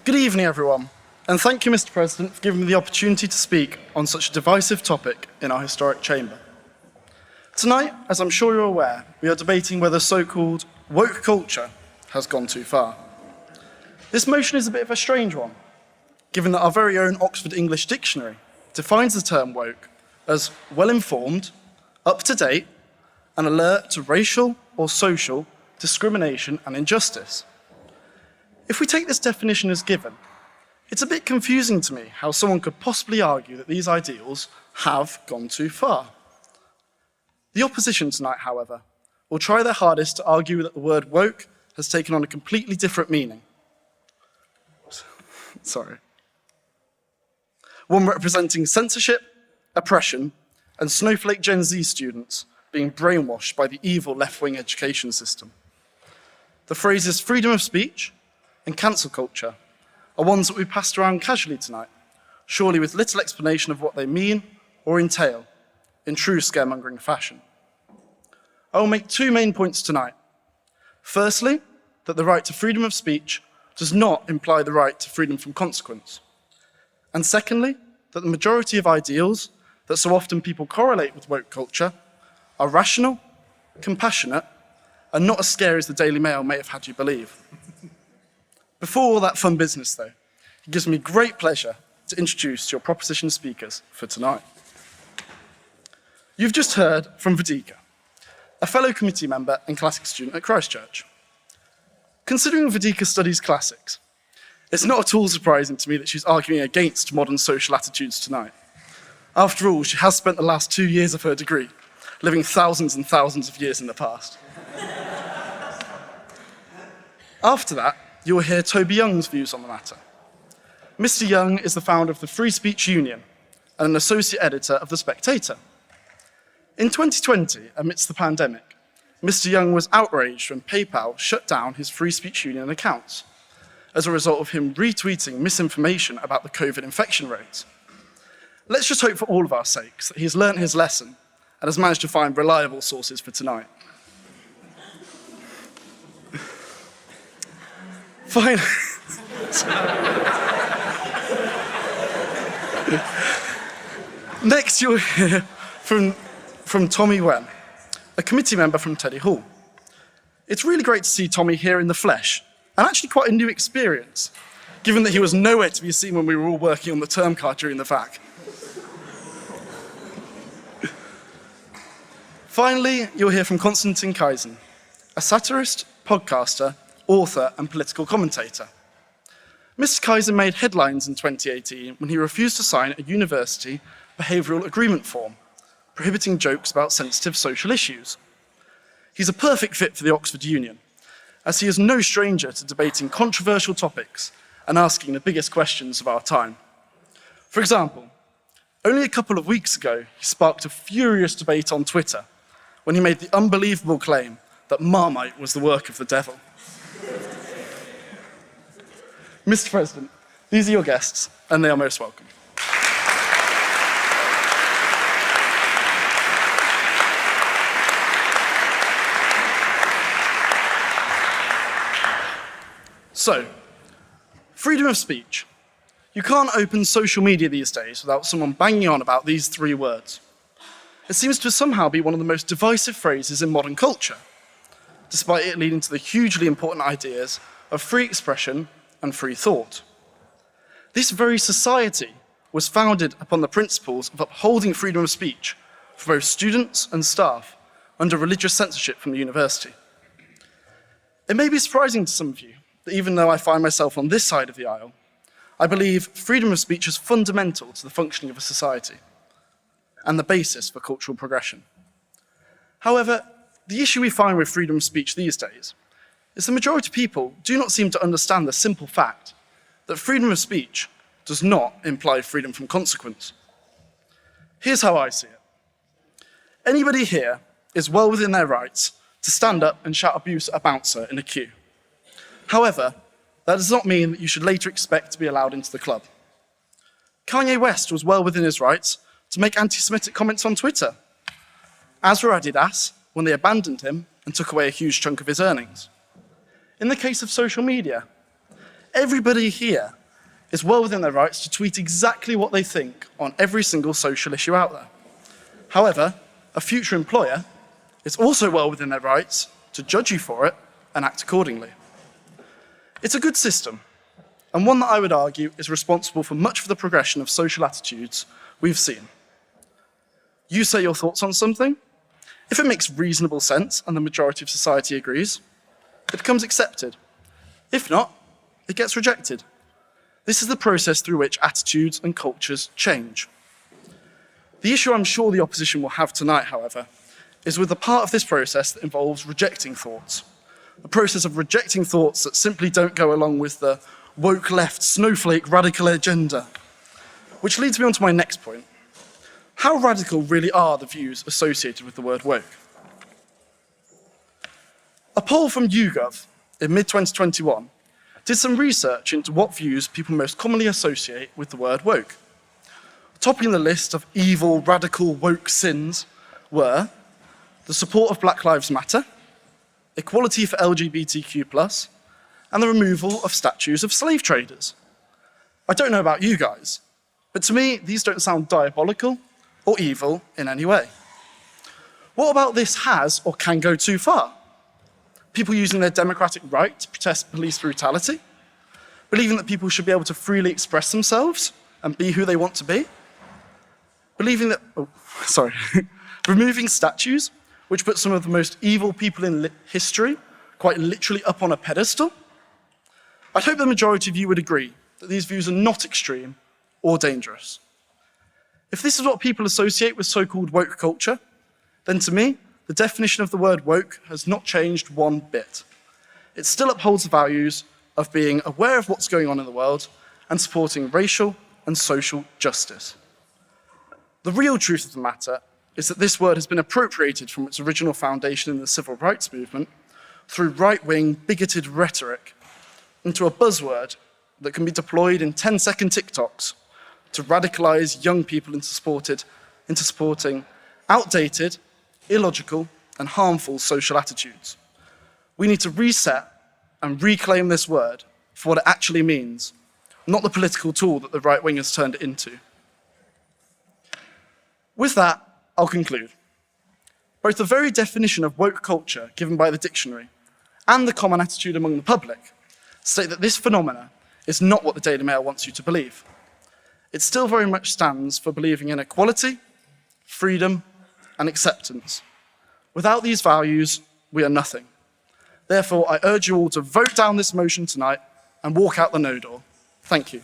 Good evening, everyone, and thank you, Mr. President, for giving me the opportunity to speak on such a divisive topic in our historic chamber. Tonight, as I'm sure you're aware, we are debating whether so-called woke culture has gone too far. This motion is a bit of a strange one, given that our very own Oxford English Dictionary defines the term woke as well-informed, up-to-date, and alert to racial or social discrimination and injustice. If we take this definition as given, it's a bit confusing to me how someone could possibly argue that these ideals have gone too far. The opposition tonight, however, will try their hardest to argue that the word woke has taken on a completely different meaning. One representing censorship, oppression, and snowflake Gen Z students being brainwashed by the evil left-wing education system. The phrases freedom of speech and cancel culture are ones that we passed around casually tonight, surely with little explanation of what they mean or entail in true scaremongering fashion. I will make two main points tonight. Firstly, that the right to freedom of speech does not imply the right to freedom from consequence. And secondly, that the majority of ideals that so often people correlate with woke culture are rational, compassionate, and not as scary as the Daily Mail may have had you believe. Before all that fun business, though, it gives me great pleasure to introduce your proposition speakers for tonight. You've just heard from Vedika, a fellow committee member and classics student at Christ Church. Considering Vedika studies classics, it's not at all surprising to me that she's arguing against modern social attitudes tonight. After all, she has spent the last 2 years of her degree living thousands and thousands of years in the past. After that, you will hear Toby Young's views on the matter. Mr. Young is the founder of the Free Speech Union and an associate editor of The Spectator. In 2020, amidst the pandemic, Mr. Young was outraged when PayPal shut down his Free Speech Union accounts as a result of him retweeting misinformation about the COVID infection rates. Let's just hope for all of our sakes that he's learnt his lesson and has managed to find reliable sources for tonight. Finally, next you'll hear from Tommy Wen, a committee member from Teddy Hall. It's really great to see Tommy here in the flesh, and actually quite a new experience, given that he was nowhere to be seen when we were all working on the term card during the VAC. Finally, you'll hear from Konstantin Kaisen, a satirist, podcaster, author, and political commentator. Mr. Kaisen made headlines in 2018 when he refused to sign a university behavioural agreement form, prohibiting jokes about sensitive social issues. He's a perfect fit for the Oxford Union, as he is no stranger to debating controversial topics and asking the biggest questions of our time. For example, only a couple of weeks ago, he sparked a furious debate on Twitter when he made the unbelievable claim that Marmite was the work of the devil. Mr. President, these are your guests, and they are most welcome. So, freedom of speech. You can't open social media these days without someone banging on about these three words. It seems to somehow be one of the most divisive phrases in modern culture, despite it leading to the hugely important ideas of free expression and free thought. This very society was founded upon the principles of upholding freedom of speech for both students and staff under religious censorship from the university. It may be surprising to some of you that even though I find myself on this side of the aisle, I believe freedom of speech is fundamental to the functioning of a society and the basis for cultural progression. However, the issue we find with freedom of speech these days is the majority of people do not seem to understand the simple fact that freedom of speech does not imply freedom from consequence. Here's how I see it. Anybody here is well within their rights to stand up and shout abuse at a bouncer in a queue. However, that does not mean that you should later expect to be allowed into the club. Kanye West was well within his rights to make anti-Semitic comments on Twitter, as were Adidas when they abandoned him and took away a huge chunk of his earnings. In the case of social media, Everybody here is well within their rights to tweet exactly what they think on every single social issue out there. However, a future employer is also well within their rights to judge you for it and act accordingly. It's a good system, and one that I would argue is responsible for much of the progression of social attitudes we've seen. You say your thoughts on something. If it makes reasonable sense and the majority of society agrees, it becomes accepted. If not, it gets rejected. This is the process through which attitudes and cultures change. The issue I'm sure the opposition will have tonight, however, is with the part of this process that involves rejecting thoughts. The process of rejecting thoughts that simply don't go along with the woke left snowflake radical agenda. Which leads me on to my next point. How radical really are the views associated with the word woke? A poll from YouGov in mid-2021 did some research into what views people most commonly associate with the word woke. Topping the list of evil, radical, woke sins were the support of Black Lives Matter, equality for LGBTQ+, and the removal of statues of slave traders. I don't know about you guys, but to me, these don't sound diabolical or evil in any way. What about this has or can go too far? People using their democratic right to protest police brutality, believing that people should be able to freely express themselves and be who they want to be, believing that, removing statues, which put some of the most evil people in history quite literally up on a pedestal. I'd hope the majority of you would agree that these views are not extreme or dangerous. If this is what people associate with so-called woke culture, then to me, the definition of the word woke has not changed one bit. It still upholds the values of being aware of what's going on in the world and supporting racial and social justice. The real truth of the matter is that this word has been appropriated from its original foundation in the civil rights movement through right-wing, bigoted rhetoric into a buzzword that can be deployed in 10-second TikToks to radicalize young people into supporting outdated, illogical, and harmful social attitudes. We need to reset and reclaim this word for what it actually means, not the political tool that the right wing has turned it into. With that, I'll conclude. Both the very definition of woke culture given by the dictionary and the common attitude among the public state that this phenomena is not what the Daily Mail wants you to believe. It still very much stands for believing in equality, freedom, and acceptance. Without these values, we are nothing. Therefore, I urge you all to vote down this motion tonight and walk out the no door. Thank you.